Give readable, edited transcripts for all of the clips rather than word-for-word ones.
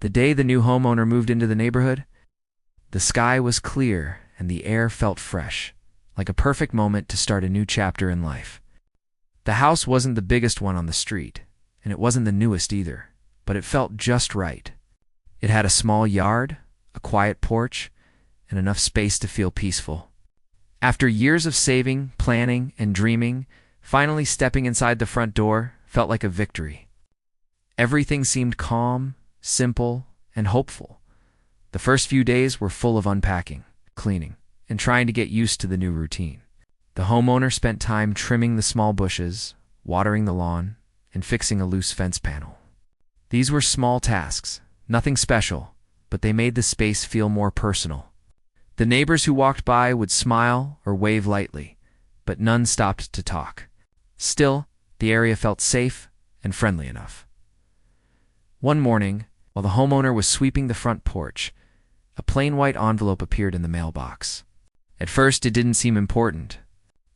The day the new homeowner moved into the neighborhood, the sky was clear and the air felt fresh, like a perfect moment to start a new chapter in life. The house wasn't the biggest one on the street, and it wasn't the newest either, but it felt just right. It had a small yard, a quiet porch, and enough space to feel peaceful. After years of saving, planning, and dreaming, finally stepping inside the front door felt like a victory. Everything seemed calm, simple, and hopeful. The first few days were full of unpacking, cleaning, and trying to get used to the new routine. The homeowner spent time trimming the small bushes, watering the lawn, and fixing a loose fence panel. These were small tasks, nothing special, but they made the space feel more personal. The neighbors who walked by would smile or wave lightly, but none stopped to talk. Still, the area felt safe and friendly enough. One morning, while the homeowner was sweeping the front porch, a plain white envelope appeared in the mailbox. At first, it didn't seem important,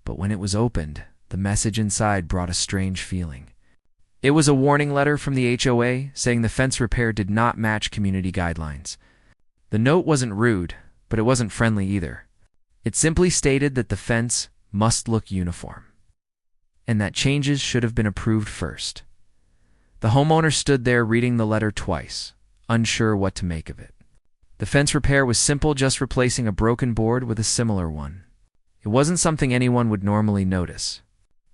but when it was opened, the message inside brought a strange feeling. It was a warning letter from the HOA saying the fence repair did not match community guidelines. The note wasn't rude, but it wasn't friendly either. It simply stated that the fence must look uniform, and that changes should have been approved first. The homeowner stood there reading the letter twice, unsure what to make of it. The fence repair was simple, just replacing a broken board with a similar one. It wasn't something anyone would normally notice.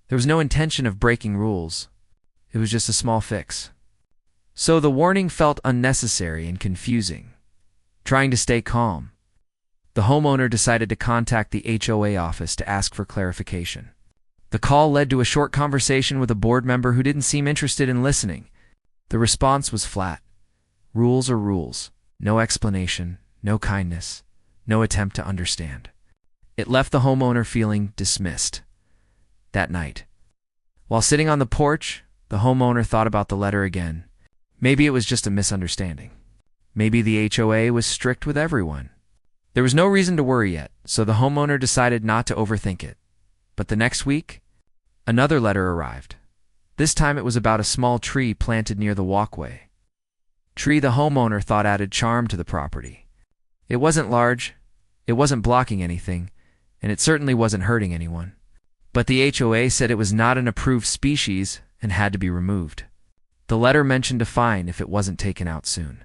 There was no intention of breaking rules. It was just a small fix. So the warning felt unnecessary and confusing. Trying to stay calm, the homeowner decided to contact the HOA office to ask for clarification. The call led to a short conversation with a board member who didn't seem interested in listening. The response was flat. Rules are rules. No explanation, no kindness, no attempt to understand. It left the homeowner feeling dismissed. That night, while sitting on the porch, the homeowner thought about the letter again. Maybe it was just a misunderstanding. Maybe the HOA was strict with everyone. There was no reason to worry yet, so the homeowner decided not to overthink it. But the next week, another letter arrived. This time it was about a small tree planted near the walkway. Tree the homeowner thought added charm to the property. It wasn't large, it wasn't blocking anything, and it certainly wasn't hurting anyone. But the HOA said it was not an approved species and had to be removed. The letter mentioned a fine if it wasn't taken out soon.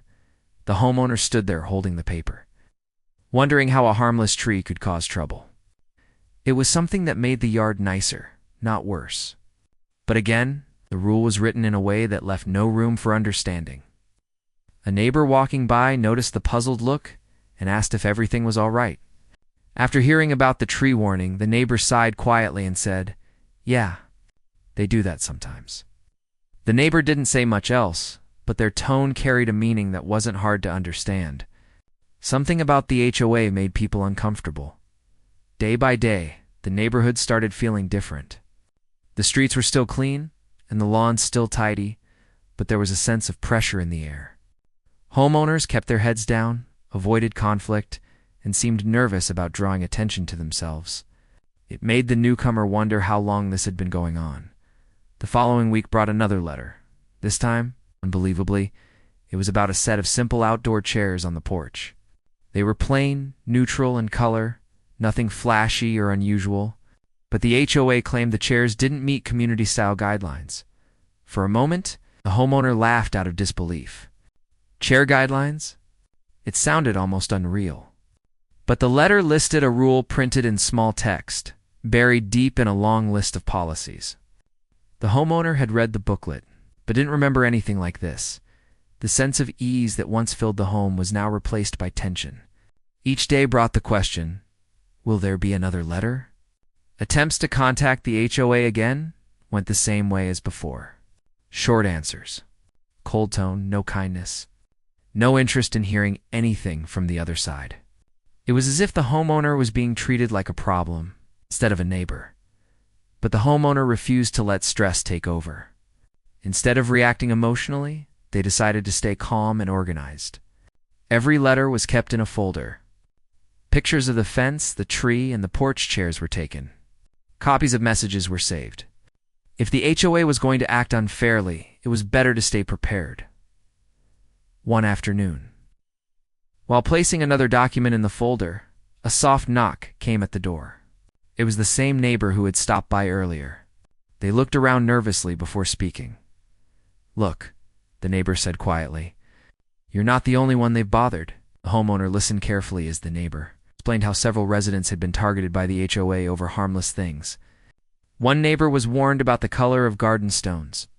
The homeowner stood there holding the paper, wondering how a harmless tree could cause trouble. It was something that made the yard nicer, not worse. But again, the rule was written in a way that left no room for understanding. A neighbor walking by noticed the puzzled look and asked if everything was all right. After hearing about the tree warning, the neighbor sighed quietly and said, "Yeah, they do that sometimes." The neighbor didn't say much else, but their tone carried a meaning that wasn't hard to understand. Something about the HOA made people uncomfortable. Day by day, the neighborhood started feeling different. The streets were still clean, and the lawns still tidy, but there was a sense of pressure in the air. Homeowners kept their heads down, avoided conflict, and seemed nervous about drawing attention to themselves. It made the newcomer wonder how long this had been going on. The following week brought another letter. This time, unbelievably, it was about a set of simple outdoor chairs on the porch. They were plain, neutral in color, nothing flashy or unusual, but the HOA claimed the chairs didn't meet community-style guidelines. For a moment, the homeowner laughed out of disbelief. Chair guidelines? It sounded almost unreal. But the letter listed a rule printed in small text, buried deep in a long list of policies. The homeowner had read the booklet, but didn't remember anything like this. The sense of ease that once filled the home was now replaced by tension. Each day brought the question, will there be another letter? Attempts to contact the HOA again went the same way as before. Short answers. Cold tone, no kindness. No interest in hearing anything from the other side. It was as if the homeowner was being treated like a problem instead of a neighbor. But the homeowner refused to let stress take over. Instead of reacting emotionally, they decided to stay calm and organized. Every letter was kept in a folder. Pictures of the fence, the tree, and the porch chairs were taken. Copies of messages were saved. If the HOA was going to act unfairly, it was better to stay prepared. One afternoon, while placing another document in the folder, a soft knock came at the door. It was the same neighbor who had stopped by earlier. They looked around nervously before speaking. "Look," the neighbor said quietly. "You're not the only one they've bothered." The homeowner listened carefully as the neighbor explained how several residents had been targeted by the HOA over harmless things. One neighbor was warned about the color of garden stones.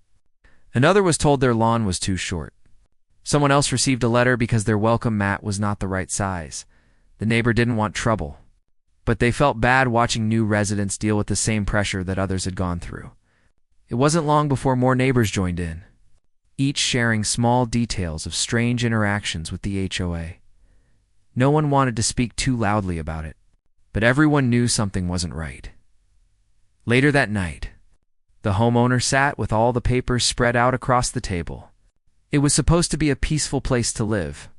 Another was told their lawn was too short. Someone else received a letter because their welcome mat was not the right size. The neighbor didn't want trouble, but they felt bad watching new residents deal with the same pressure that others had gone through. It wasn't long before more neighbors joined in, each sharing small details of strange interactions with the HOA. No one wanted to speak too loudly about it, but everyone knew something wasn't right. Later that night, the homeowner sat with all the papers spread out across the table. It was supposed to be a peaceful place to live,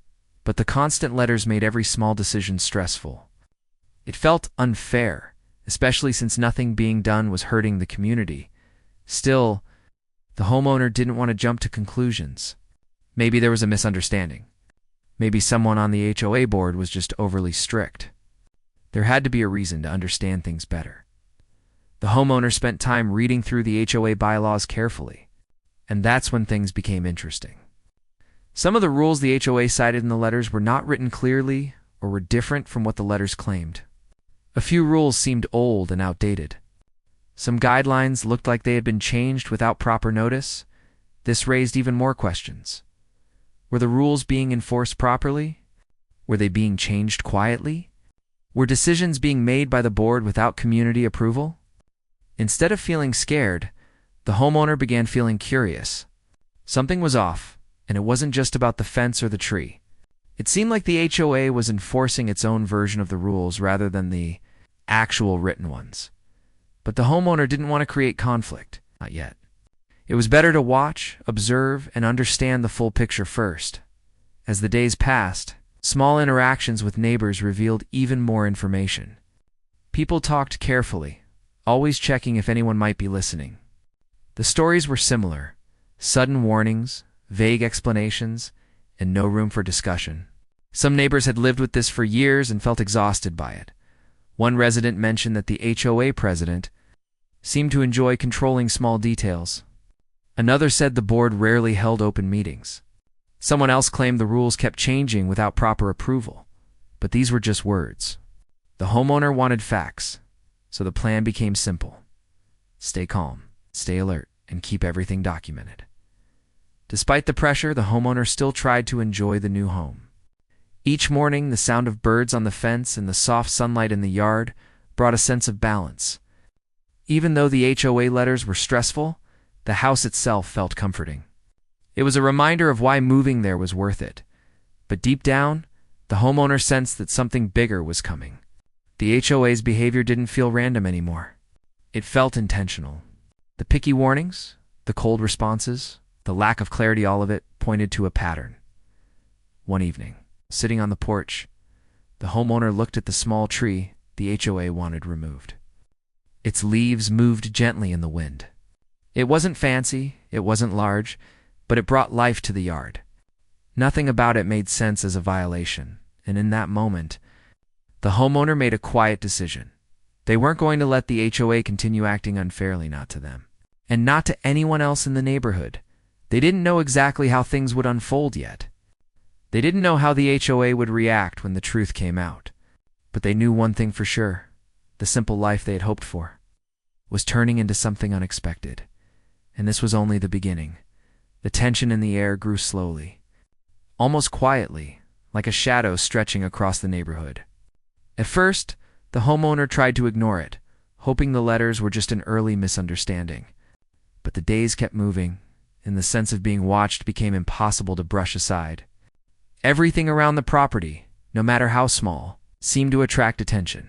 but the constant letters made every small decision stressful. It felt unfair, especially since nothing being done was hurting the community. Still, the homeowner didn't want to jump to conclusions. Maybe there was a misunderstanding. Maybe someone on the HOA board was just overly strict. There had to be a reason to understand things better. The homeowner spent time reading through the HOA bylaws carefully, and that's when things became interesting. Some of the rules the HOA cited in the letters were not written clearly or were different from what the letters claimed. A few rules seemed old and outdated. Some guidelines looked like they had been changed without proper notice. This raised even more questions. Were the rules being enforced properly? Were they being changed quietly? Were decisions being made by the board without community approval? Instead of feeling scared, the homeowner began feeling curious. Something was off, and it wasn't just about the fence or the tree. It seemed like the HOA was enforcing its own version of the rules rather than the actual written ones. But the homeowner didn't want to create conflict. Not yet. It was better to watch, observe, and understand the full picture first. As the days passed, small interactions with neighbors revealed even more information. People talked carefully, always checking if anyone might be listening. The stories were similar: sudden warnings, vague explanations, and no room for discussion. Some neighbors had lived with this for years and felt exhausted by it. One resident mentioned that the HOA president seemed to enjoy controlling small details. Another said the board rarely held open meetings. Someone else claimed the rules kept changing without proper approval. But these were just words. The homeowner wanted facts, so the plan became simple. Stay calm, stay alert, and keep everything documented. Despite the pressure, the homeowner still tried to enjoy the new home. Each morning, the sound of birds on the fence and the soft sunlight in the yard brought a sense of balance. Even though the HOA letters were stressful, the house itself felt comforting. It was a reminder of why moving there was worth it. But deep down, the homeowner sensed that something bigger was coming. The HOA's behavior didn't feel random anymore. It felt intentional. The picky warnings, the cold responses, the lack of clarity, all of it pointed to a pattern. One evening, sitting on the porch, the homeowner looked at the small tree the HOA wanted removed. Its leaves moved gently in the wind. It wasn't fancy, it wasn't large, but it brought life to the yard. Nothing about it made sense as a violation, and in that moment, the homeowner made a quiet decision. They weren't going to let the HOA continue acting unfairly, not to them, and not to anyone else in the neighborhood. They didn't know exactly how things would unfold yet. They didn't know how the HOA would react when the truth came out. But they knew one thing for sure: the simple life they had hoped for was turning into something unexpected. And this was only the beginning. The tension in the air grew slowly, almost quietly, like a shadow stretching across the neighborhood. At first, the homeowner tried to ignore it, hoping the letters were just an early misunderstanding. But the days kept moving, and the sense of being watched became impossible to brush aside. Everything around the property, no matter how small, seemed to attract attention.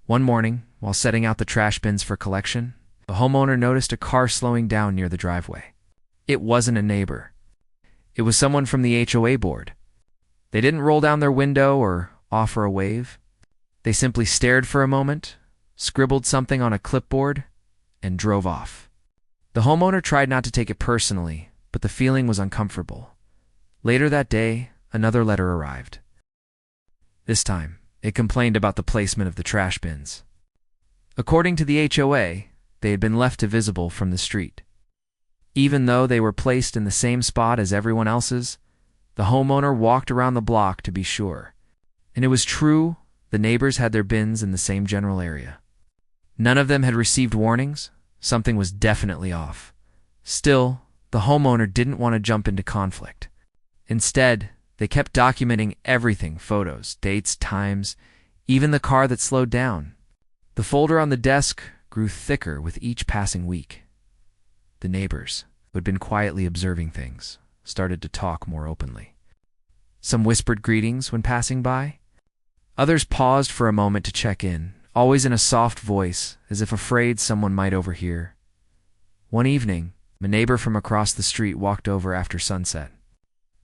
One morning, while setting out the trash bins for collection, the homeowner noticed a car slowing down near the driveway. It wasn't a neighbor. It was someone from the HOA board. They didn't roll down their window or offer a wave. They simply stared for a moment, scribbled something on a clipboard, and drove off. The homeowner tried not to take it personally, but the feeling was uncomfortable. Later that day, another letter arrived. This time, it complained about the placement of the trash bins. According to the HOA, they had been left visible from the street. Even though they were placed in the same spot as everyone else's, the homeowner walked around the block to be sure. And it was true, the neighbors had their bins in the same general area. None of them had received warnings. Something was definitely off. Still, the homeowner didn't want to jump into conflict. Instead, they kept documenting everything: photos, dates, times, even the car that slowed down. The folder on the desk grew thicker with each passing week. The neighbors, who had been quietly observing things, started to talk more openly. Some whispered greetings when passing by. Others paused for a moment to check in, always in a soft voice, as if afraid someone might overhear. One evening, a neighbor from across the street walked over after sunset.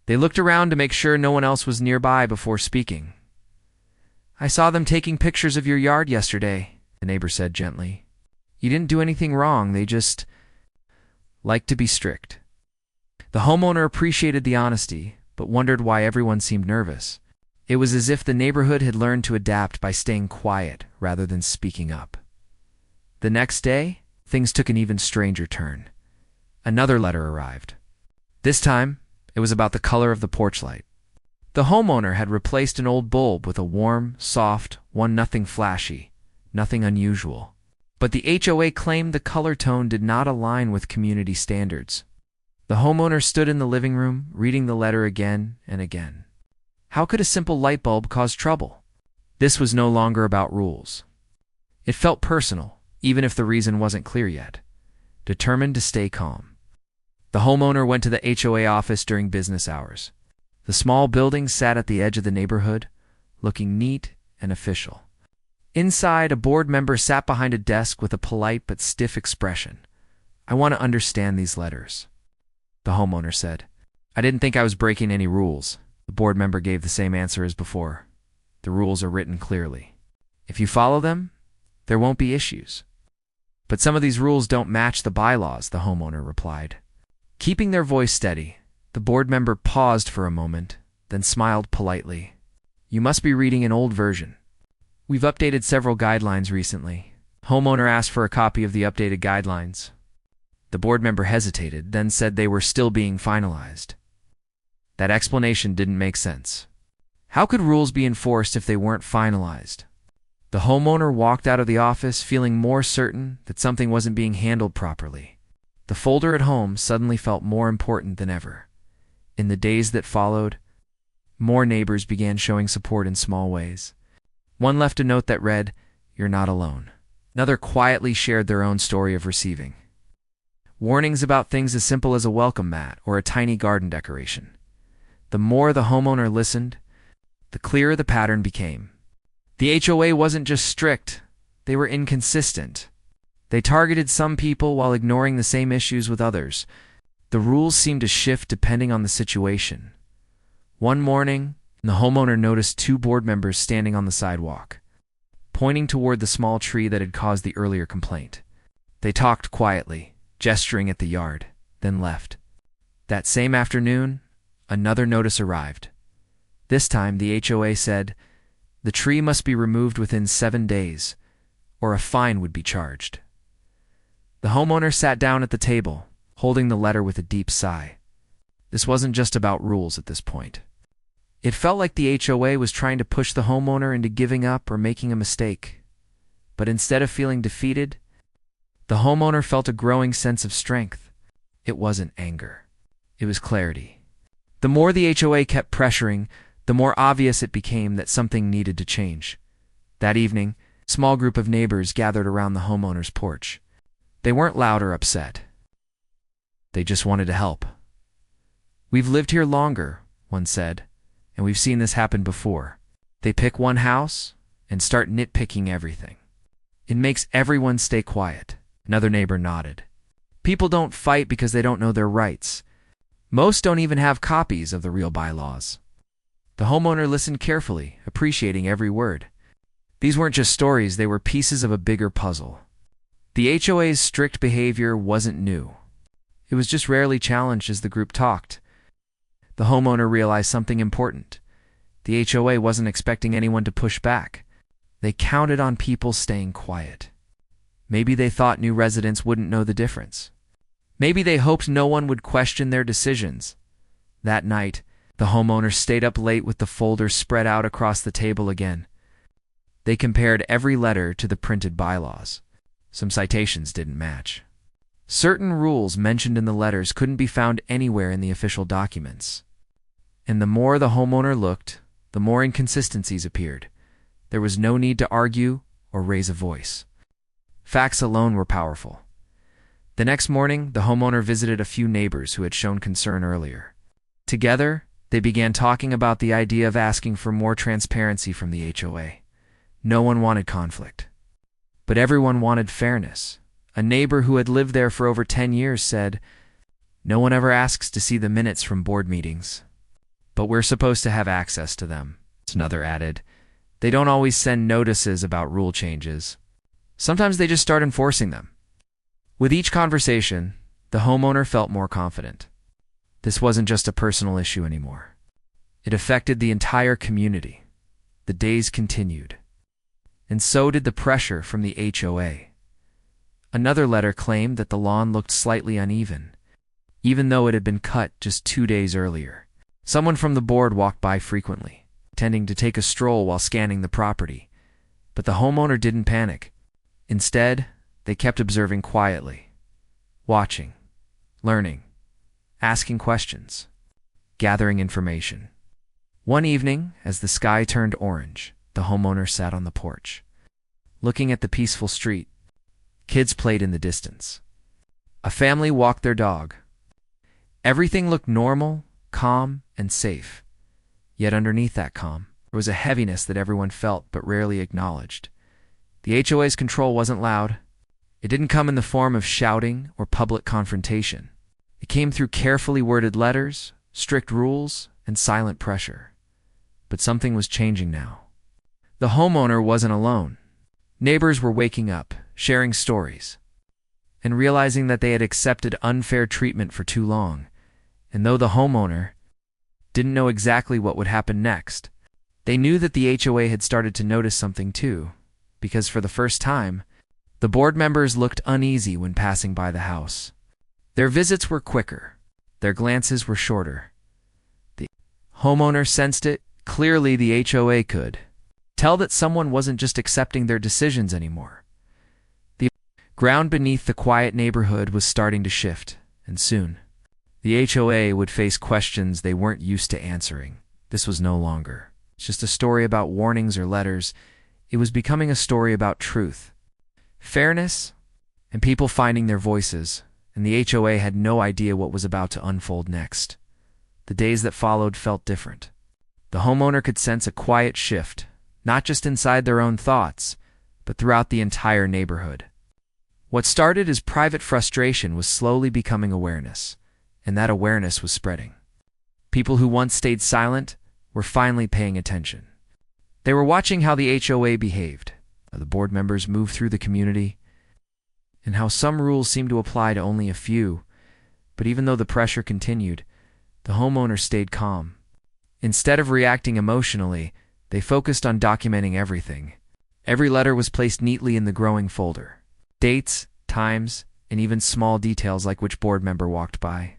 They looked around to make sure no one else was nearby before speaking. "I saw them taking pictures of your yard yesterday," the neighbor said gently. "You didn't do anything wrong, they just like to be strict." The homeowner appreciated the honesty, but wondered why everyone seemed nervous. It was as if the neighborhood had learned to adapt by staying quiet rather than speaking up. The next day, things took an even stranger turn. Another letter arrived. This time, it was about the color of the porch light. The homeowner had replaced an old bulb with a warm, soft one, nothing flashy, nothing unusual. But the HOA claimed the color tone did not align with community standards. The homeowner stood in the living room, reading the letter again and again. How could a simple light bulb cause trouble? This was no longer about rules. It felt personal, even if the reason wasn't clear yet. Determined to stay calm, the homeowner went to the HOA office during business hours. The small building sat at the edge of the neighborhood, looking neat and official. Inside, a board member sat behind a desk with a polite but stiff expression. "I want to understand these letters," the homeowner said. "I didn't think I was breaking any rules." The board member gave the same answer as before. "The rules are written clearly. If you follow them, there won't be issues." "But some of these rules don't match the bylaws," the homeowner replied. Keeping their voice steady, the board member paused for a moment, then smiled politely. "You must be reading an old version. We've updated several guidelines recently." Homeowner asked for a copy of the updated guidelines. The board member hesitated, then said they were still being finalized. That explanation didn't make sense. How could rules be enforced if they weren't finalized? The homeowner walked out of the office feeling more certain that something wasn't being handled properly. The folder at home suddenly felt more important than ever. In the days that followed, more neighbors began showing support in small ways. One left a note that read, "You're not alone." Another quietly shared their own story of receiving warnings about things as simple as a welcome mat or a tiny garden decoration. The more the homeowner listened, the clearer the pattern became. The HOA wasn't just strict, they were inconsistent. They targeted some people while ignoring the same issues with others. The rules seemed to shift depending on the situation. One morning, the homeowner noticed two board members standing on the sidewalk, pointing toward the small tree that had caused the earlier complaint. They talked quietly, gesturing at the yard, then left. That same afternoon, another notice arrived. This time, the HOA said, the tree must be removed within 7 days, or a fine would be charged. The homeowner sat down at the table, holding the letter with a deep sigh. This wasn't just about rules at this point. It felt like the HOA was trying to push the homeowner into giving up or making a mistake. But instead of feeling defeated, the homeowner felt a growing sense of strength. It wasn't anger. It was clarity. The more the HOA kept pressuring, the more obvious it became that something needed to change. That evening, a small group of neighbors gathered around the homeowner's porch. They weren't loud or upset. They just wanted to help. "We've lived here longer," one said, "and we've seen this happen before. They pick one house and start nitpicking everything. It makes everyone stay quiet." Another neighbor nodded. "People don't fight because they don't know their rights. Most don't even have copies of the real bylaws." The homeowner listened carefully, appreciating every word. These weren't just stories, they were pieces of a bigger puzzle. The HOA's strict behavior wasn't new. It was just rarely challenged as the group talked. The homeowner realized something important. The HOA wasn't expecting anyone to push back. They counted on people staying quiet. Maybe they thought new residents wouldn't know the difference. Maybe they hoped no one would question their decisions. That night, the homeowner stayed up late with the folders spread out across the table again. They compared every letter to the printed bylaws. Some citations didn't match. Certain rules mentioned in the letters couldn't be found anywhere in the official documents. And the more the homeowner looked, the more inconsistencies appeared. There was no need to argue or raise a voice. Facts alone were powerful. The next morning, the homeowner visited a few neighbors who had shown concern earlier. Together, they began talking about the idea of asking for more transparency from the HOA. No one wanted conflict. But everyone wanted fairness. A neighbor who had lived there for over 10 years said, "No one ever asks to see the minutes from board meetings. But we're supposed to have access to them." Another added, "They don't always send notices about rule changes. Sometimes they just start enforcing them." With each conversation, the homeowner felt more confident. This wasn't just a personal issue anymore. It affected the entire community. The days continued. And so did the pressure from the HOA. Another letter claimed that the lawn looked slightly uneven, even though it had been cut just 2 days earlier. Someone from the board walked by frequently, intending to take a stroll while scanning the property. But the homeowner didn't panic. Instead, they kept observing quietly, watching, learning, asking questions, gathering information. One evening, as the sky turned orange, the homeowner sat on the porch, looking at the peaceful street. Kids played in the distance. A family walked their dog. Everything looked normal, calm, and safe. Yet underneath that calm, there was a heaviness that everyone felt but rarely acknowledged. The HOA's control wasn't loud. It didn't come in the form of shouting or public confrontation. It came through carefully worded letters, strict rules, and silent pressure. But something was changing now. The homeowner wasn't alone. Neighbors were waking up, sharing stories, and realizing that they had accepted unfair treatment for too long. And though the homeowner didn't know exactly what would happen next, they knew that the HOA had started to notice something too, because for the first time, the board members looked uneasy when passing by the house. Their visits were quicker. Their glances were shorter. The homeowner sensed it. Clearly, the HOA could tell that someone wasn't just accepting their decisions anymore. The ground beneath the quiet neighborhood was starting to shift, and soon, the HOA would face questions they weren't used to answering. This was no longer just a story about warnings or letters. It was becoming a story about truth, fairness, and people finding their voices, and the HOA had no idea what was about to unfold next. The days that followed felt different. The homeowner could sense a quiet shift, not just inside their own thoughts, but throughout the entire neighborhood. What started as private frustration was slowly becoming awareness, and that awareness was spreading. People who once stayed silent were finally paying attention. They were watching how the HOA behaved, how the board members moved through the community, and how some rules seemed to apply to only a few. But even though the pressure continued, the homeowner stayed calm. Instead of reacting emotionally, they focused on documenting everything. Every letter was placed neatly in the growing folder. Dates, times, and even small details like which board member walked by,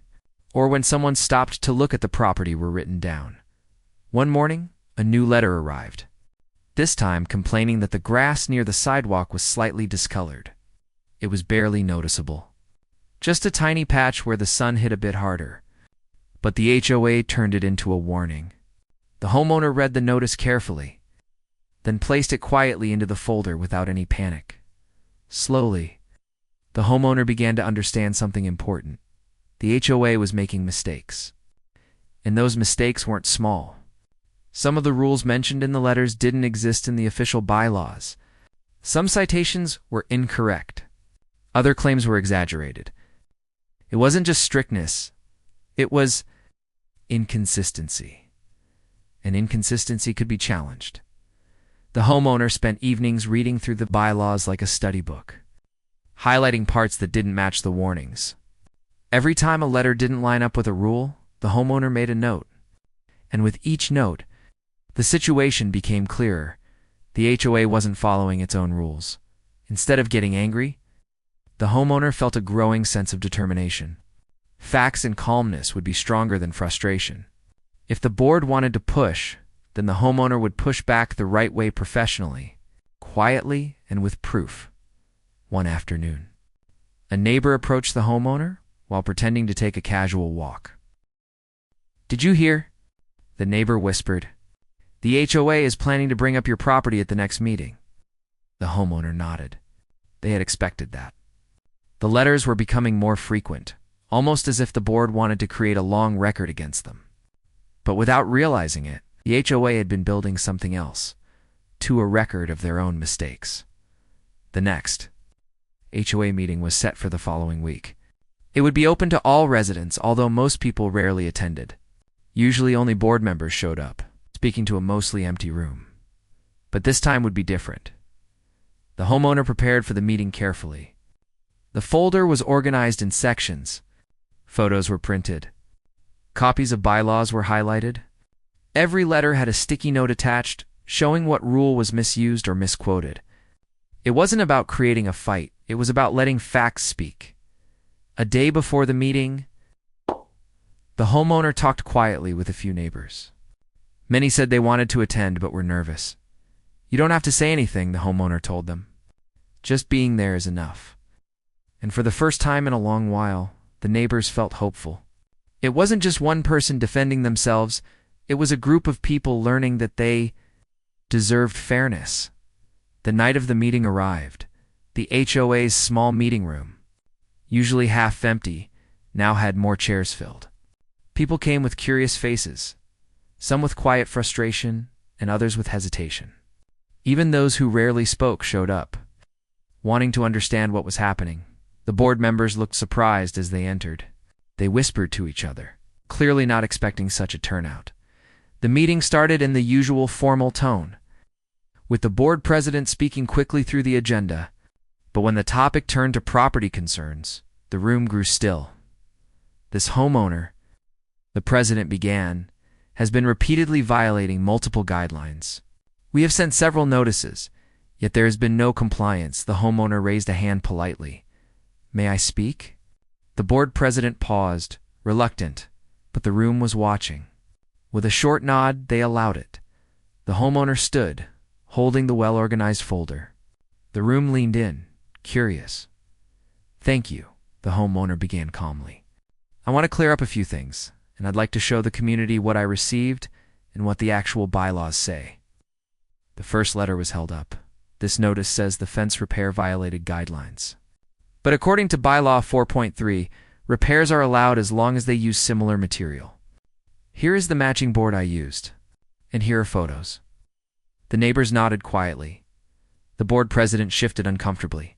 or when someone stopped to look at the property, were written down. One morning, a new letter arrived, this time complaining that the grass near the sidewalk was slightly discolored. It was barely noticeable, just a tiny patch where the sun hit a bit harder. But the HOA turned it into a warning. The homeowner read the notice carefully, then placed it quietly into the folder without any panic. Slowly, the homeowner began to understand something important. The HOA was making mistakes. And those mistakes weren't small. Some of the rules mentioned in the letters didn't exist in the official bylaws. Some citations were incorrect. Other claims were exaggerated. It wasn't just strictness. It was inconsistency. And inconsistency could be challenged. The homeowner spent evenings reading through the bylaws like a study book, highlighting parts that didn't match the warnings. Every time a letter didn't line up with a rule, the homeowner made a note. And with each note, the situation became clearer. The HOA wasn't following its own rules. Instead of getting angry, the homeowner felt a growing sense of determination. Facts and calmness would be stronger than frustration. If the board wanted to push, then the homeowner would push back the right way professionally, quietly, and with proof. One afternoon, a neighbor approached the homeowner while pretending to take a casual walk. "Did you hear?" the neighbor whispered. "The HOA is planning to bring up your property at the next meeting." The homeowner nodded. They had expected that. The letters were becoming more frequent, almost as if the board wanted to create a long record against them. But without realizing it, the HOA had been building something else, to a record of their own mistakes. The next HOA meeting was set for the following week. It would be open to all residents, although most people rarely attended. Usually only board members showed up, speaking to a mostly empty room. But this time would be different. The homeowner prepared for the meeting carefully. The folder was organized in sections. Photos were printed. Copies of bylaws were highlighted. Every letter had a sticky note attached, showing what rule was misused or misquoted. It wasn't about creating a fight. It was about letting facts speak. A day before the meeting, the homeowner talked quietly with a few neighbors. Many said they wanted to attend but were nervous. "You don't have to say anything," the homeowner told them. "Just being there is enough." And for the first time in a long while, the neighbors felt hopeful. It wasn't just one person defending themselves. It was a group of people learning that they deserved fairness. The night of the meeting arrived. The HOA's small meeting room, usually half empty, now had more chairs filled. People came with curious faces, some with quiet frustration and others with hesitation. Even those who rarely spoke showed up, wanting to understand what was happening. The board members looked surprised as they entered. They whispered to each other, clearly not expecting such a turnout. The meeting started in the usual formal tone, with the board president speaking quickly through the agenda. But when the topic turned to property concerns, the room grew still. "This homeowner," the president began, "has been repeatedly violating multiple guidelines. We have sent several notices, yet there has been no compliance." The homeowner raised a hand politely. "May I speak?" The board president paused, reluctant, but the room was watching. With a short nod, they allowed it. The homeowner stood, holding the well-organized folder. The room leaned in, curious. "Thank you," the homeowner began calmly. "I want to clear up a few things, and I'd like to show the community what I received and what the actual bylaws say." The first letter was held up. "This notice says the fence repair violated guidelines. But according to Bylaw 4.3, repairs are allowed as long as they use similar material. Here is the matching board I used, and here are photos." The neighbors nodded quietly. The board president shifted uncomfortably.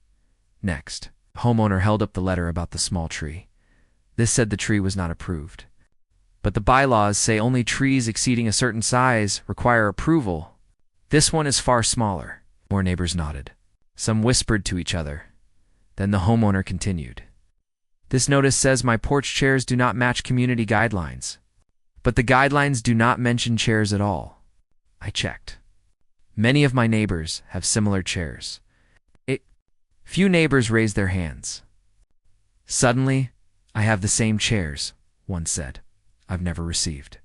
"Next." The homeowner held up the letter about the small tree. This said the tree was not approved. "But the bylaws say only trees exceeding a certain size require approval. This one is far smaller." More neighbors nodded. Some whispered to each other. Then the homeowner continued. "This notice says my porch chairs do not match community guidelines. But the guidelines do not mention chairs at all. I checked. Many of my neighbors have similar chairs." Few neighbors raised their hands. "Suddenly, I have the same chairs," one said. "I've never received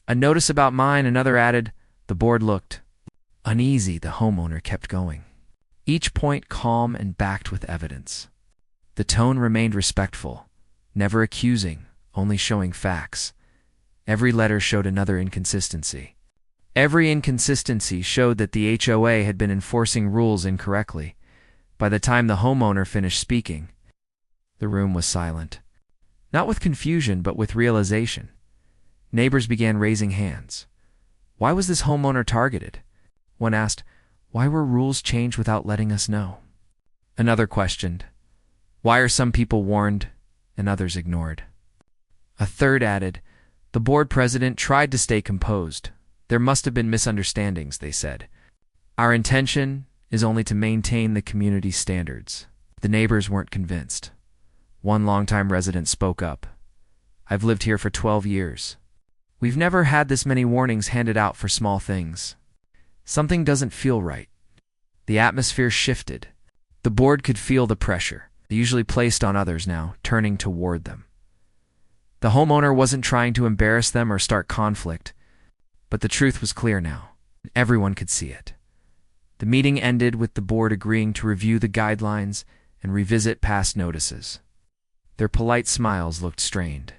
a notice about mine," another added. The board looked uneasy. The homeowner kept going, each point calm and backed with evidence. The tone remained respectful, never accusing, only showing facts. Every letter showed another inconsistency. Every inconsistency showed that the HOA had been enforcing rules incorrectly. By the time the homeowner finished speaking, the room was silent. Not with confusion, but with realization. Neighbors began raising hands. Why was this homeowner targeted? One asked, why were rules changed without letting us know? Another questioned, why are some people warned and others ignored? A third added, the board president tried to stay composed. There must have been misunderstandings, they said. Our intention is only to maintain the community standards. The neighbors weren't convinced. One longtime resident spoke up. I've lived here for 12 years. We've never had this many warnings handed out for small things. Something doesn't feel right. The atmosphere shifted. The board could feel the pressure, usually placed on others now, turning toward them. The homeowner wasn't trying to embarrass them or start conflict, but the truth was clear now. Everyone could see it. The meeting ended with the board agreeing to review the guidelines and revisit past notices. Their polite smiles looked strained.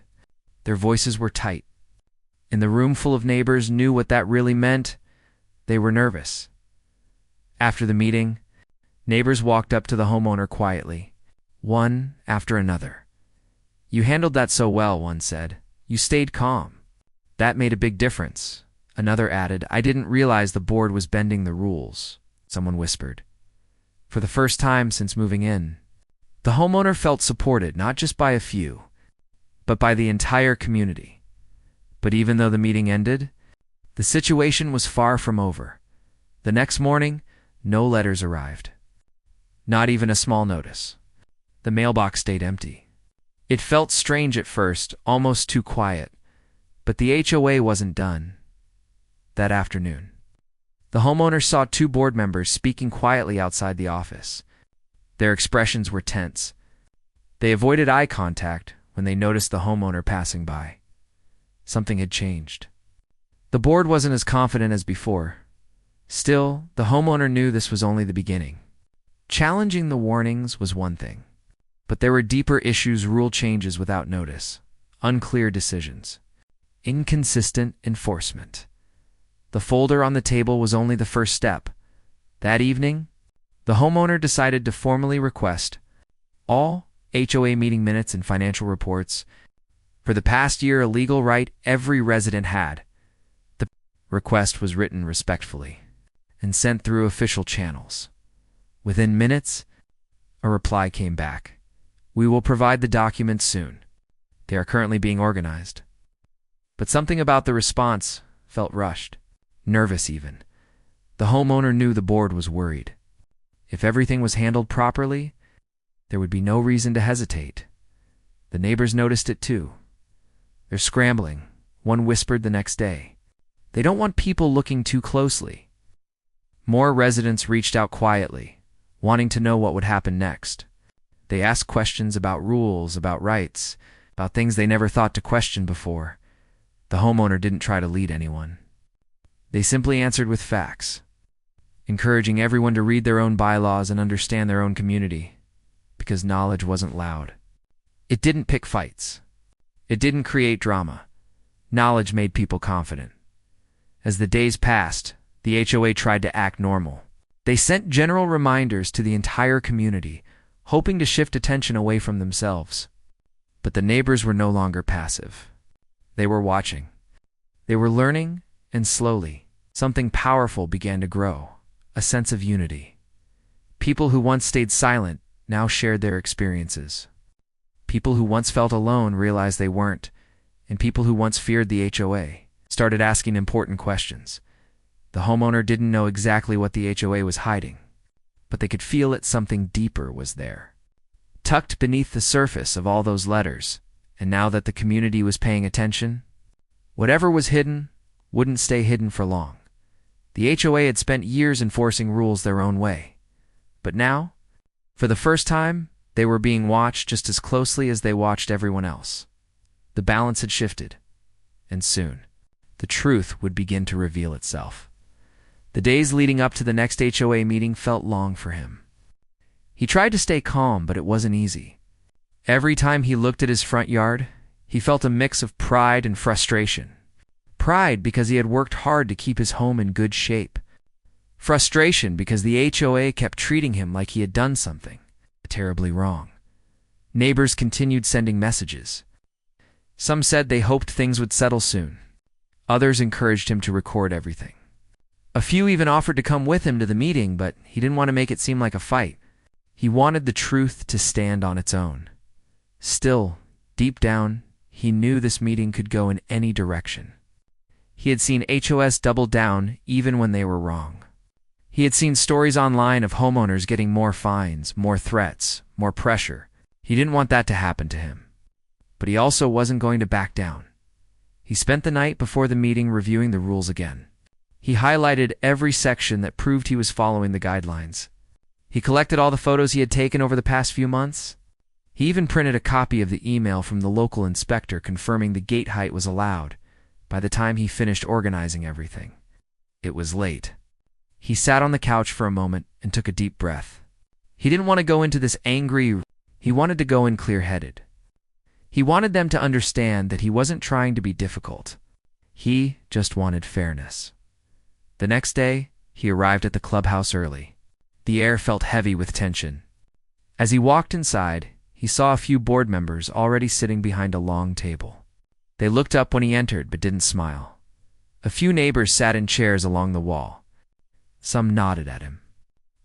Their voices were tight. And the room full of neighbors knew what that really meant. They were nervous. After the meeting, neighbors walked up to the homeowner quietly, one after another. "You handled that so well," one said. "You stayed calm." "That made a big difference," another added. "I didn't realize the board was bending the rules," someone whispered. For the first time since moving in, the homeowner felt supported not just by a few, but by the entire community. But even though the meeting ended, the situation was far from over. The next morning, no letters arrived. Not even a small notice. The mailbox stayed empty. It felt strange at first, almost too quiet, but the HOA wasn't done. That afternoon, the homeowner saw two board members speaking quietly outside the office. Their expressions were tense. They avoided eye contact when they noticed the homeowner passing by. Something had changed. The board wasn't as confident as before. Still, the homeowner knew this was only the beginning. Challenging the warnings was one thing, but there were deeper issues: rule changes without notice, unclear decisions, inconsistent enforcement. The folder on the table was only the first step. That evening, the homeowner decided to formally request all HOA meeting minutes and financial reports. For the past year, a legal right every resident had. The request was written respectfully and sent through official channels. Within minutes, a reply came back. "We will provide the documents soon. They are currently being organized." But something about the response felt rushed, nervous even. The homeowner knew the board was worried. If everything was handled properly, there would be no reason to hesitate. The neighbors noticed it too. "They're scrambling," one whispered the next day. "They don't want people looking too closely." More residents reached out quietly, wanting to know what would happen next. They asked questions about rules, about rights, about things they never thought to question before. The homeowner didn't try to lead anyone. They simply answered with facts, encouraging everyone to read their own bylaws and understand their own community, because knowledge wasn't loud. It didn't pick fights. It didn't create drama. Knowledge made people confident. As the days passed, the HOA tried to act normal. They sent general reminders to the entire community, hoping to shift attention away from themselves. But the neighbors were no longer passive. They were watching. They were learning, and slowly, something powerful began to grow, a sense of unity. People who once stayed silent now shared their experiences. People who once felt alone realized they weren't, and people who once feared the HOA started asking important questions. The homeowner didn't know exactly what the HOA was hiding, but they could feel that something deeper was there, tucked beneath the surface of all those letters. And now that the community was paying attention, whatever was hidden wouldn't stay hidden for long. The HOA had spent years enforcing rules their own way, but now, for the first time, they were being watched just as closely as they watched everyone else. The balance had shifted, and soon, the truth would begin to reveal itself. The days leading up to the next HOA meeting felt long for him. He tried to stay calm, but it wasn't easy. Every time he looked at his front yard, he felt a mix of pride and frustration. Pride because he had worked hard to keep his home in good shape. Frustration because the HOA kept treating him like he had done something terribly wrong. Neighbors continued sending messages. Some said they hoped things would settle soon. Others encouraged him to record everything. A few even offered to come with him to the meeting, but he didn't want to make it seem like a fight. He wanted the truth to stand on its own. Still, deep down, he knew this meeting could go in any direction. He had seen HOS double down even when they were wrong. He had seen stories online of homeowners getting more fines, more threats, more pressure. He didn't want that to happen to him. But he also wasn't going to back down. He spent the night before the meeting reviewing the rules again. He highlighted every section that proved he was following the guidelines. He collected all the photos he had taken over the past few months. He even printed a copy of the email from the local inspector confirming the gate height was allowed. By the time he finished organizing everything, it was late. He sat on the couch for a moment and took a deep breath. He didn't want to go into this angry. He wanted to go in clear-headed. He wanted them to understand that he wasn't trying to be difficult. He just wanted fairness. The next day, he arrived at the clubhouse early. The air felt heavy with tension. As he walked inside, he saw a few board members already sitting behind a long table. They looked up when he entered but didn't smile. A few neighbors sat in chairs along the wall. Some nodded at him.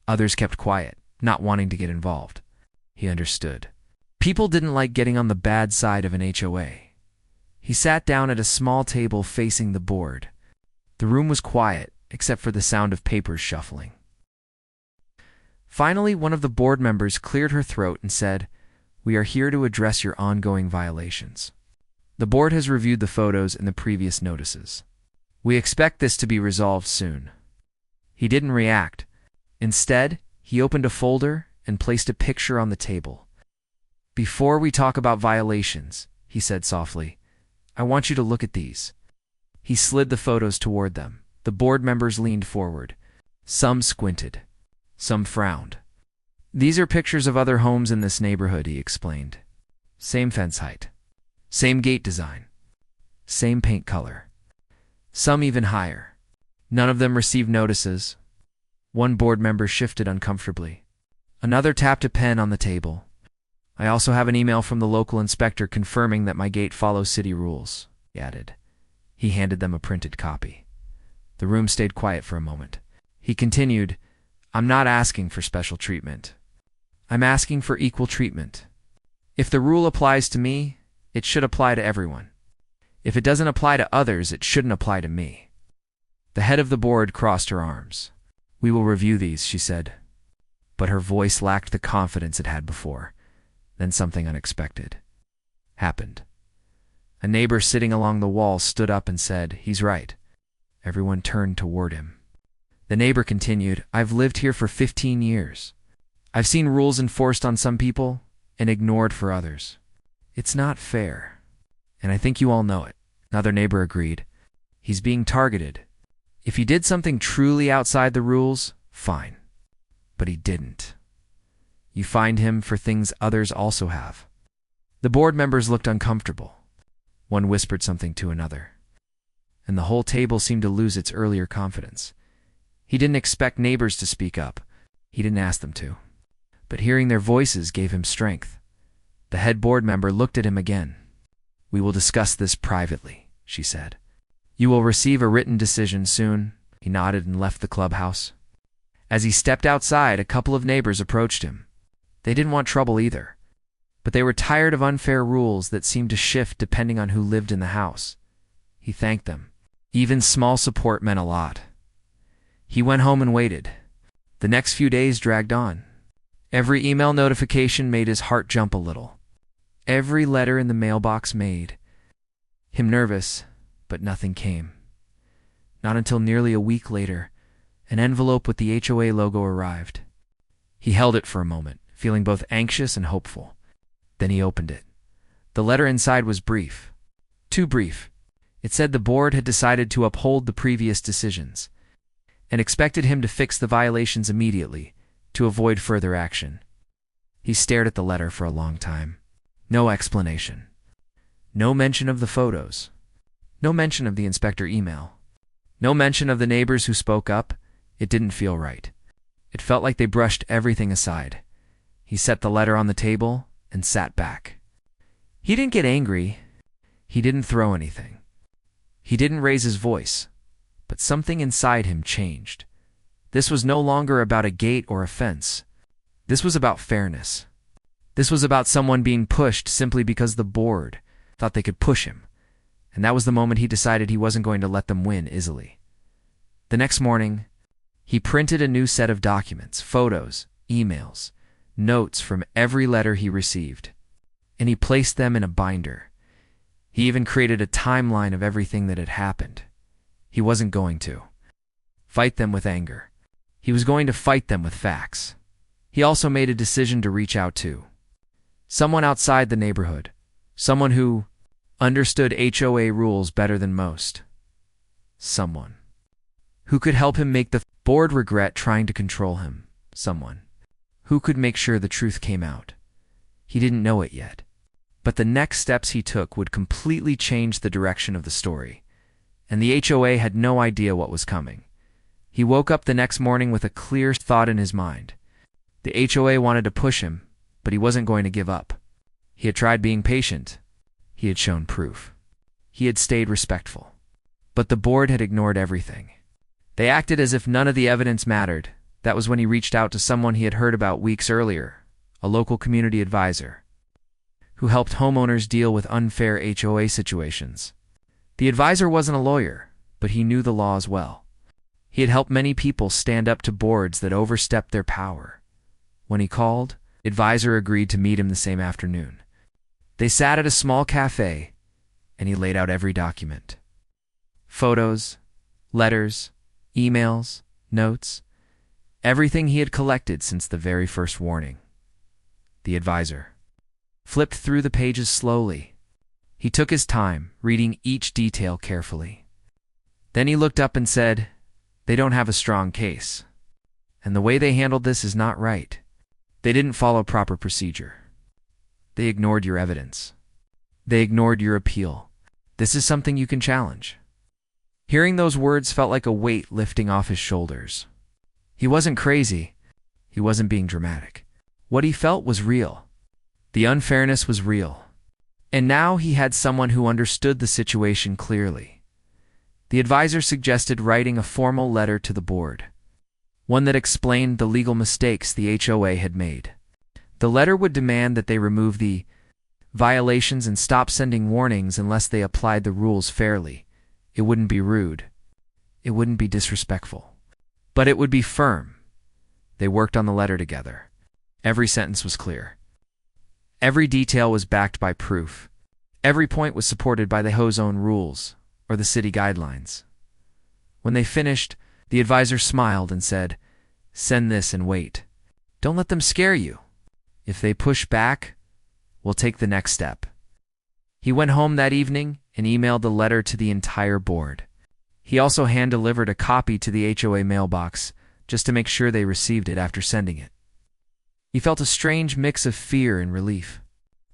Others kept quiet, not wanting to get involved. He understood. People didn't like getting on the bad side of an HOA. He sat down at a small table facing the board. The room was quiet, except for the sound of papers shuffling. Finally, one of the board members cleared her throat and said, "We are here to address your ongoing violations. The board has reviewed the photos in the previous notices. We expect this to be resolved soon." He didn't react. Instead, he opened a folder and placed a picture on the table. "Before we talk about violations," he said softly, "I want you to look at these." He slid the photos toward them. The board members leaned forward. Some squinted. Some frowned. "These are pictures of other homes in this neighborhood," he explained. "Same fence height. Same gate design. Same paint color. Some even higher. None of them received notices." One board member shifted uncomfortably. Another tapped a pen on the table. "I also have an email from the local inspector confirming that my gate follows city rules," he added. He handed them a printed copy. The room stayed quiet for a moment. He continued, "I'm not asking for special treatment. I'm asking for equal treatment. If the rule applies to me, it should apply to everyone. If it doesn't apply to others, it shouldn't apply to me." The head of the board crossed her arms. "We will review these," she said. But her voice lacked the confidence it had before. Then something unexpected happened. A neighbor sitting along the wall stood up and said, "He's right." Everyone turned toward him. The neighbor continued, "I've lived here for 15 years. I've seen rules enforced on some people and ignored for others. It's not fair. And I think you all know it." Another neighbor agreed. "He's being targeted. If he did something truly outside the rules, fine. But he didn't. You find him for things others also have." The board members looked uncomfortable. One whispered something to another. And the whole table seemed to lose its earlier confidence. He didn't expect neighbors to speak up. He didn't ask them to. But hearing their voices gave him strength. The head board member looked at him again. "We will discuss this privately," she said. "You will receive a written decision soon." He nodded and left the clubhouse. As he stepped outside, a couple of neighbors approached him. They didn't want trouble either, but they were tired of unfair rules that seemed to shift depending on who lived in the house. He thanked them. Even small support meant a lot. He went home and waited. The next few days dragged on. Every email notification made his heart jump a little. Every letter in the mailbox made him nervous, but nothing came. Not until nearly a week later, an envelope with the HOA logo arrived. He held it for a moment, feeling both anxious and hopeful. Then he opened it. The letter inside was brief. Too brief. It said the board had decided to uphold the previous decisions and expected him to fix the violations immediately to avoid further action. He stared at the letter for a long time. No explanation. No mention of the photos. No mention of the inspector email. No mention of the neighbors who spoke up. It didn't feel right. It felt like they brushed everything aside. He set the letter on the table and sat back. He didn't get angry. He didn't throw anything. He didn't raise his voice. But something inside him changed. This was no longer about a gate or a fence. This was about fairness. This was about someone being pushed simply because the board thought they could push him. And that was the moment he decided he wasn't going to let them win easily. The next morning, he printed a new set of documents, photos, emails, notes from every letter he received, and he placed them in a binder. He even created a timeline of everything that had happened. He wasn't going to fight them with anger. He was going to fight them with facts. He also made a decision to reach out to someone outside the neighborhood, someone who understood HOA rules better than most, someone who could help him make the board regret trying to control him, someone who could make sure the truth came out. He didn't know it yet, but the next steps he took would completely change the direction of the story, and the HOA had no idea what was coming. He woke up the next morning with a clear thought in his mind. The HOA wanted to push him, but he wasn't going to give up. He had tried being patient. He had shown proof. He had stayed respectful. But the board had ignored everything. They acted as if none of the evidence mattered. That was when he reached out to someone he had heard about weeks earlier, a local community advisor, who helped homeowners deal with unfair HOA situations. The advisor wasn't a lawyer, but he knew the laws well. He had helped many people stand up to boards that overstepped their power. When he called, the advisor agreed to meet him the same afternoon. They sat at a small cafe, and he laid out every document. Photos, letters, emails, notes, everything he had collected since the very first warning. The advisor flipped through the pages slowly. He took his time, reading each detail carefully. Then he looked up and said, "They don't have a strong case. And the way they handled this is not right. They didn't follow proper procedure. They ignored your evidence. They ignored your appeal. This is something you can challenge." Hearing those words felt like a weight lifting off his shoulders. He wasn't crazy. He wasn't being dramatic. What he felt was real. The unfairness was real. And now he had someone who understood the situation clearly. The advisor suggested writing a formal letter to the board, one that explained the legal mistakes the HOA had made. The letter would demand that they remove the violations and stop sending warnings unless they applied the rules fairly. It wouldn't be rude. It wouldn't be disrespectful. But it would be firm. They worked on the letter together. Every sentence was clear. Every detail was backed by proof. Every point was supported by the HOA's own rules or the city guidelines. When they finished, the advisor smiled and said, "Send this and wait. Don't let them scare you. If they push back, we'll take the next step." He went home that evening and emailed the letter to the entire board. He also hand-delivered a copy to the HOA mailbox just to make sure they received it after sending it. He felt a strange mix of fear and relief.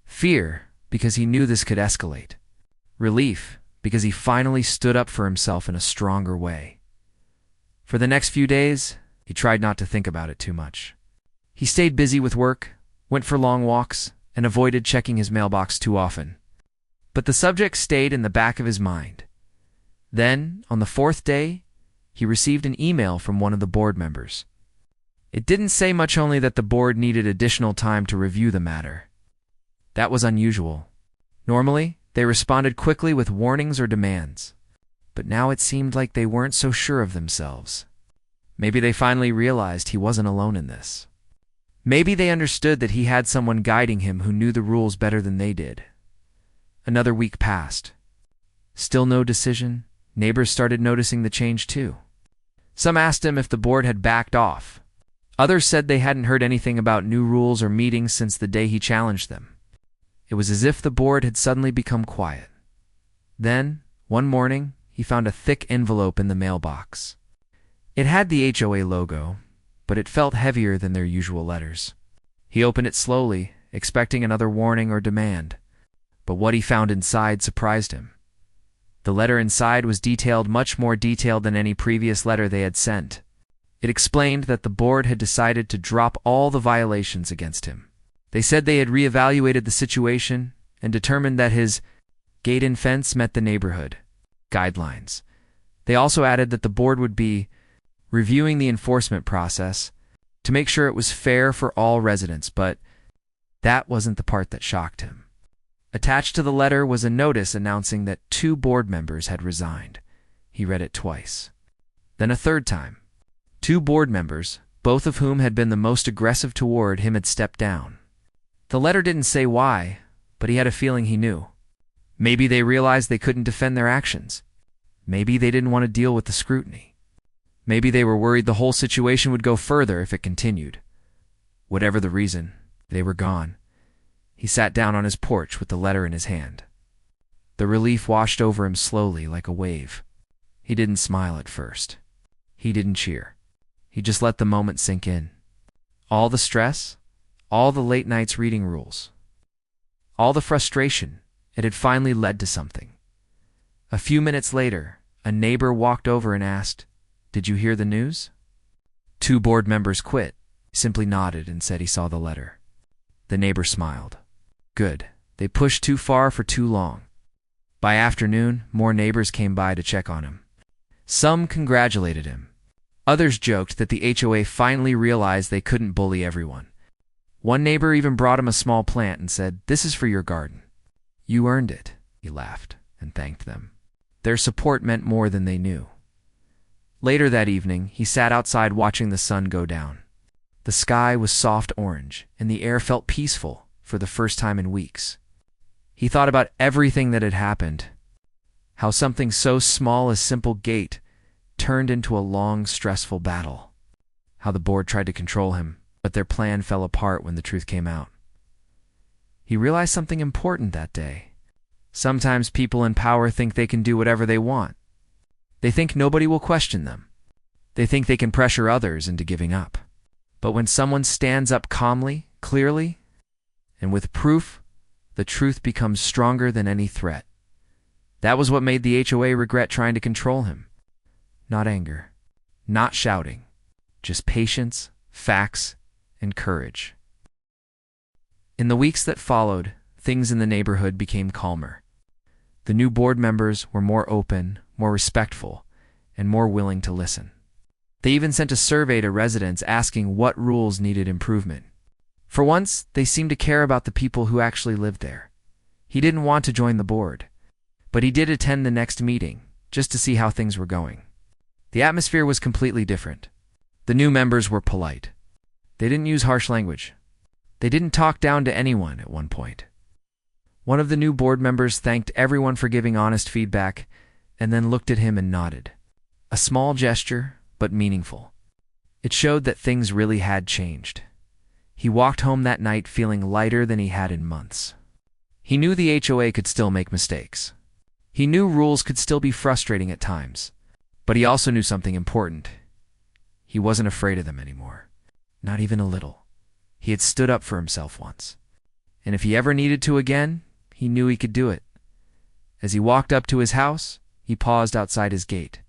Fear, because he knew this could escalate. Relief, because he finally stood up for himself in a stronger way. For the next few days, he tried not to think about it too much. He stayed busy with work, went for long walks, and avoided checking his mailbox too often. But the subject stayed in the back of his mind. Then, on the fourth day, he received an email from one of the board members. It didn't say much, only that the board needed additional time to review the matter. That was unusual. Normally, they responded quickly with warnings or demands. But now it seemed like they weren't so sure of themselves. Maybe they finally realized he wasn't alone in this. Maybe they understood that he had someone guiding him who knew the rules better than they did. Another week passed. Still no decision. Neighbors started noticing the change too. Some asked him if the board had backed off. Others said they hadn't heard anything about new rules or meetings since the day he challenged them. It was as if the board had suddenly become quiet. Then, one morning, he found a thick envelope in the mailbox. It had the HOA logo, but it felt heavier than their usual letters. He opened it slowly, expecting another warning or demand. But what he found inside surprised him. The letter inside was detailed, much more detailed than any previous letter they had sent. It explained that the board had decided to drop all the violations against him. They said they had reevaluated the situation and determined that his gate and fence met the neighborhood guidelines. They also added that the board would be reviewing the enforcement process to make sure it was fair for all residents, but that wasn't the part that shocked him. Attached to the letter was a notice announcing that 2 board members had resigned. He read it twice. Then a third time. 2 board members, both of whom had been the most aggressive toward him, had stepped down. The letter didn't say why, but he had a feeling he knew. Maybe they realized they couldn't defend their actions. Maybe they didn't want to deal with the scrutiny. Maybe they were worried the whole situation would go further if it continued. Whatever the reason, they were gone. He sat down on his porch with the letter in his hand. The relief washed over him slowly like a wave. He didn't smile at first. He didn't cheer. He just let the moment sink in. All the stress, all the late nights reading rules, all the frustration, it had finally led to something. A few minutes later, a neighbor walked over and asked, "Did you hear the news?" 2 board members quit. He simply nodded and said he saw the letter. The neighbor smiled. Good. They pushed too far for too long. By afternoon, more neighbors came by to check on him. Some congratulated him. Others joked that the HOA finally realized they couldn't bully everyone. One neighbor even brought him a small plant and said, "This is for your garden." "You earned it," he laughed and thanked them. Their support meant more than they knew. Later that evening, he sat outside watching the sun go down. The sky was soft orange, and the air felt peaceful for the first time in weeks. He thought about everything that had happened, how something so small as simple gate turned into a long, stressful battle, how the board tried to control him, but their plan fell apart when the truth came out. He realized something important that day. Sometimes people in power think they can do whatever they want. They think nobody will question them. They think they can pressure others into giving up. But when someone stands up calmly, clearly, and with proof, the truth becomes stronger than any threat. That was what made the HOA regret trying to control him. Not anger, not shouting, just patience, facts, and courage. In the weeks that followed, things in the neighborhood became calmer. The new board members were more open, more respectful, and more willing to listen. They even sent a survey to residents asking what rules needed improvement. For once, they seemed to care about the people who actually lived there. He didn't want to join the board, but he did attend the next meeting, just to see how things were going. The atmosphere was completely different. The new members were polite. They didn't use harsh language. They didn't talk down to anyone at one point. One of the new board members thanked everyone for giving honest feedback, and then looked at him and nodded. A small gesture, but meaningful. It showed that things really had changed. He walked home that night feeling lighter than he had in months. He knew the HOA could still make mistakes. He knew rules could still be frustrating at times. But he also knew something important. He wasn't afraid of them anymore. Not even a little. He had stood up for himself once. And if he ever needed to again, he knew he could do it. As he walked up to his house, he paused outside his gate.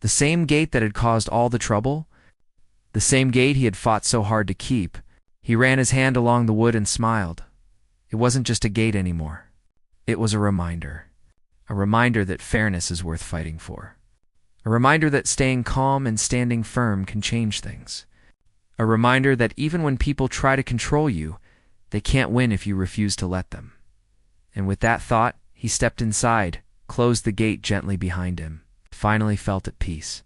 The same gate that had caused all the trouble, the same gate he had fought so hard to keep. He ran his hand along the wood and smiled. It wasn't just a gate anymore. It was a reminder that fairness is worth fighting for. A reminder that staying calm and standing firm can change things. A reminder that even when people try to control you, they can't win if you refuse to let them. And with that thought, he stepped inside, closed the gate gently behind him, finally felt at peace.